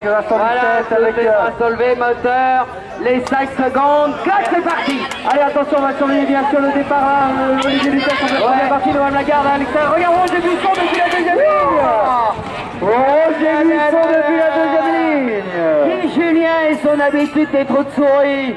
Voilà, solvé, moteur, les 5 secondes, 4, c'est parti. Allez, attention, on va surveiller bien sûr le départ. Olivier Dutel sur la première partie, Noam Lagarde à l'extérieur. Regarde, Roger Buisson depuis la deuxième ligne. Roger Buisson depuis la deuxième ligne. Guy Julien et son habitude des trous de souris.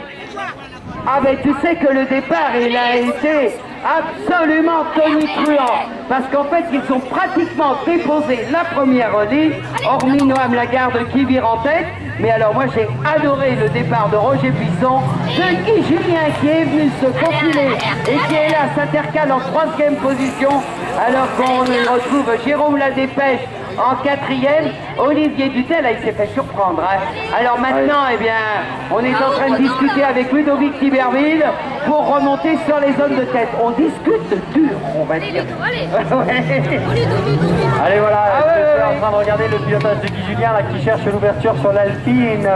Ah ben tu sais que le départ, il a été absolument tonitruant. Parce qu'en fait, ils sont pratiquement déposés la première ligne, hormis Noam Lagarde qui vire en tête. Mais alors moi, j'ai adoré le départ de Roger Buisson, de Guy Julien qui est venu se faufiler et qui est là, s'intercale en 3e position, alors qu'on retrouve Jérôme Ladépêche en 4e, Olivier Dutel, là, il s'est fait surprendre. Hein. Alors maintenant, eh bien, on est en train de discuter avec Ludovic Thiberville pour remonter sur les zones de tête. On discute dur, on va dire. Allez, voilà, je suis en train de regarder le pilotage de Guy Julien là, qui cherche l'ouverture sur l'Alpine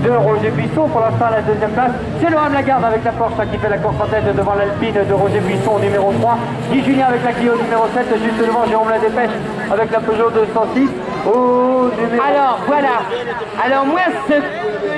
de Roger Buisson. Pour l'instant, à la deuxième place, c'est Noam Lagarde avec la Porsche qui fait la course en tête devant l'Alpine de Roger Buisson au numéro 3. Guy Julien avec la Clio numéro 7, juste devant Jérôme Ladépêche avec la Peugeot 206. Alors voilà, alors moi ce que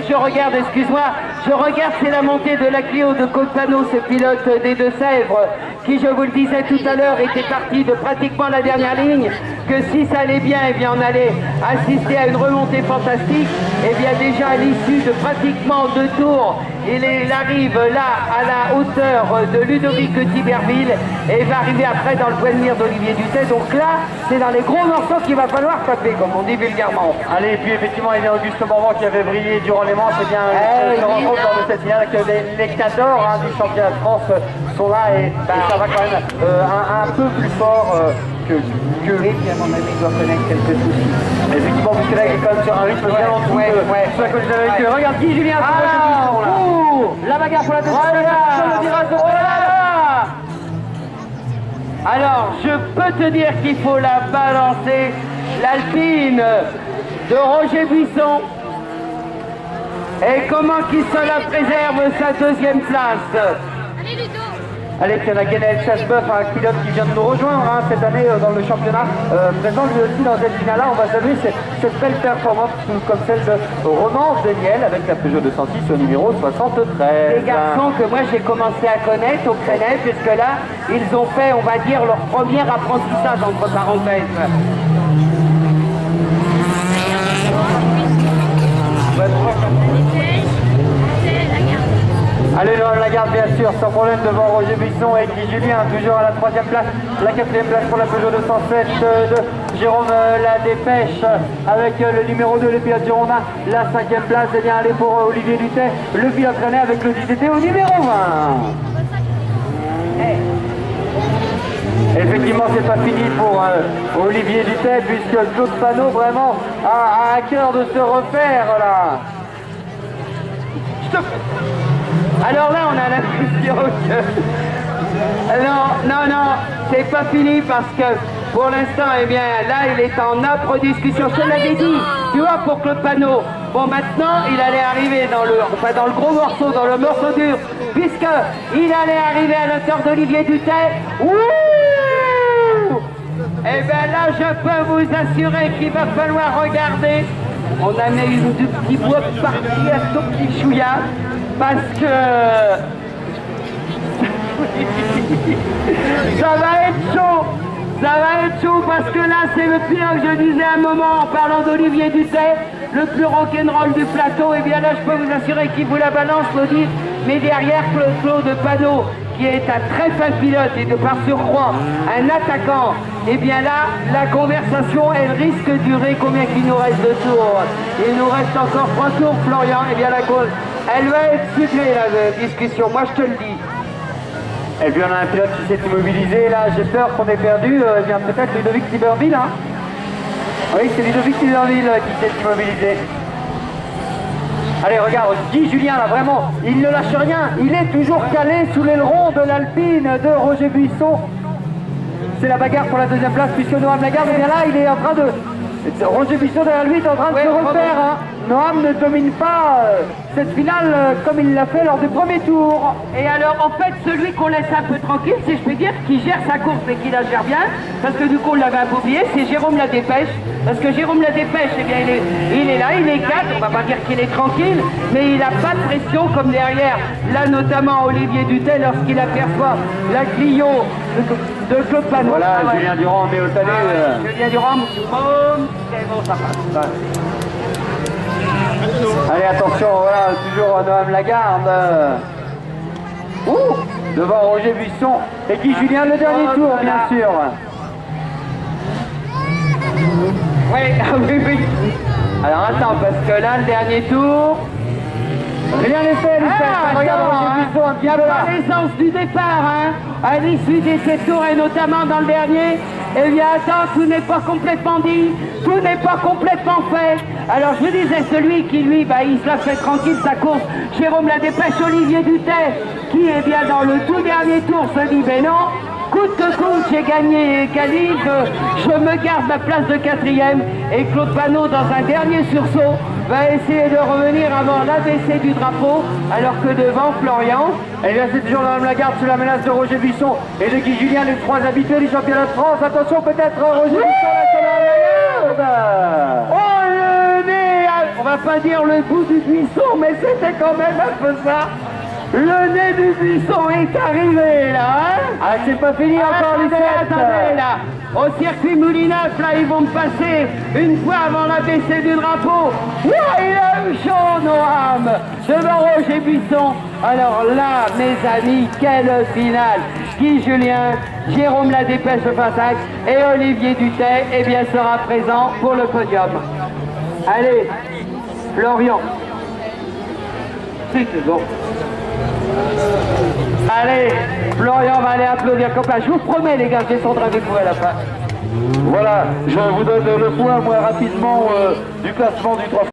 je regarde, excuse-moi, je regarde c'est la montée de la Clio de Copano, ce pilote des Deux-Sèvres, qui je vous le disais tout à l'heure était parti de pratiquement la dernière ligne, que si ça allait bien, eh bien on allait assister à une remontée fantastique. Et bien déjà à l'issue de pratiquement 2 tours, il arrive là à la hauteur de Ludovic Thiberville et va arriver après dans le point de mire d'Olivier Dutel. Donc là, c'est dans les gros morceaux qu'il va falloir taper, comme on dit vulgairement. Allez, et puis effectivement, il y a Auguste Morvan qui avait brillé durant les manches. Et bien, je rencontre lors de cette finale que les cadors du championnat de France sont là et ça va quand même un peu plus fort que... Oui, puis à mon avis, il doit connaître quelques soucis. Effectivement, parce que là, il est quand même sur un rythme bien en dessous de ce que je avais dit. Regarde, Guy Julien, la bagarre pour la deuxième place. Alors, je peux te dire qu'il faut la balancer, l'Alpine de Roger Buisson. Et comment qu'il se la préserve sa 2e place. Allez, Ludo. Allez, puis on a Guénel Chassebeuf, un pilote qui vient de nous rejoindre cette année dans le championnat. Présent lui aussi dans cette finale-là, on va saluer cette belle performance comme celle de Ronan Daniel avec la Peugeot 206 au numéro 73. Des garçons que moi j'ai commencé à connaître au Crénet, puisque là, ils ont fait, on va dire, leur premier apprentissage entre parenthèses. Allez, Noam Lagarde, bien sûr, sans problème devant Roger Buisson et Guy Julien, toujours à la 3e place. La 4e place pour la Peugeot 207 de Jérôme Ladépêche avec le numéro 2, le pilote girondin. La 5e place, eh bien, allez pour Olivier Dutel, le pilote rennais avec le DTT au numéro 20. Effectivement, c'est pas fini pour Olivier Dutel, puisque Claude Panot vraiment a à cœur de se refaire là. Alors là, on a l'impression que... Non, c'est pas fini parce que pour l'instant, eh bien, là, il est en âpre discussion. Je te l'avais dit, tu vois, pour Claude Panot. Bon, maintenant, il allait arriver dans le gros morceau, dans le morceau dur, puisqu'il allait arriver à l'auteur d'Olivier Dutel. Ouh! Eh bien là, je peux vous assurer qu'il va falloir regarder. On a mis une petite boîte partie à son petit chouïa. Parce que ça va être chaud parce que là c'est le pire que je disais à un moment en parlant d'Olivier Dutel, le plus rock'n'roll du plateau. Et bien là je peux vous assurer qu'il vous la balance, Claudie, mais derrière Claude Panot, qui est un très fin pilote et de par surcroît un attaquant, et bien là, la conversation, elle risque de durer combien qu'il nous reste de tours? Il nous reste encore 3 tours, Florian, et bien la cause, elle va être sucrée la discussion, moi je te le dis. Et puis on a un pilote qui s'est immobilisé, là j'ai peur qu'on ait perdu, eh bien peut-être Ludovic Thiberville, hein. Oui, c'est Ludovic Thiberville qui s'est immobilisé. Allez, regarde, Guy Julien, là, vraiment, il ne lâche rien. Il est toujours calé sous l'aileron de l'Alpine de Roger Buisson. C'est la bagarre pour la 2e place, puisque Noam Lagarde, eh bien là, il est en train de... Roger Buisson derrière lui est en train de se refaire. Hein. Noam ne domine pas cette finale comme il l'a fait lors du premier tour. Et alors, en fait, celui qu'on laisse un peu tranquille, si je peux dire, qui gère sa course mais qui la gère bien, parce que du coup, on l'avait un peu oublié, c'est Jérôme La Dépêche. Parce que Jérôme La Dépêche, eh bien, il est là, il est cadre, on va pas dire qu'il est tranquille, mais il n'a pas de pression comme derrière. Là, notamment Olivier Dutet, lorsqu'il aperçoit la Clio de Claude Panot. Voilà, Julien Durand met au talus. Julien Durand, boum, c'est bon, ça passe. Allez, attention, voilà, toujours Noam Lagarde. Devant Roger Buisson et Guy Julien le dernier tour, bien sûr. Oui, oui. Alors attends, parce que là, le dernier tour, rien n'est fait, regarde Roger Buisson un petit peu là. L'essence du départ, hein, à l'issue de ces tours et notamment dans le dernier, eh bien attends, tout n'est pas complètement dit, tout n'est pas complètement fait. Alors je disais, celui qui lui, il se la fait tranquille sa course, Jérôme La Dépêche, Olivier Dutet, qui est bien dans le tout dernier tour, se dit, ben non, coûte que coûte, j'ai gagné qualif, je me garde ma place de 4e et Claude Panot, dans un dernier sursaut, va essayer de revenir avant l'ABC du drapeau, alors que devant Florian, et bien c'est toujours Noam Lagarde sous la menace de Roger Buisson et de Guy Julien, les trois habitués du championnat de France. Attention, peut-être Roger Buisson là sur la Lagarde. Oh le nez, on va pas dire le bout du buisson, mais c'était quand même un peu ça. Le nez du buisson est arrivé là, hein? Ah, c'est pas fini encore les attendez là. Au circuit Moulineuf, là, ils vont passer une fois avant l'ABC du drapeau. Ouah, il a eu chaud, Noam, devant Roger Buisson. Alors là, mes amis, quelle finale. Guy Julien, Jérôme La Dépêche Fatac et Olivier Dutet, eh bien, sera présent pour le podium. Allez, Florian. C'est bon. Allez, Florian va aller applaudir copain. Je vous promets, les gars, je descendrai avec vous à la fin. Voilà, je vous donne le point, moi, rapidement, du classement du 3.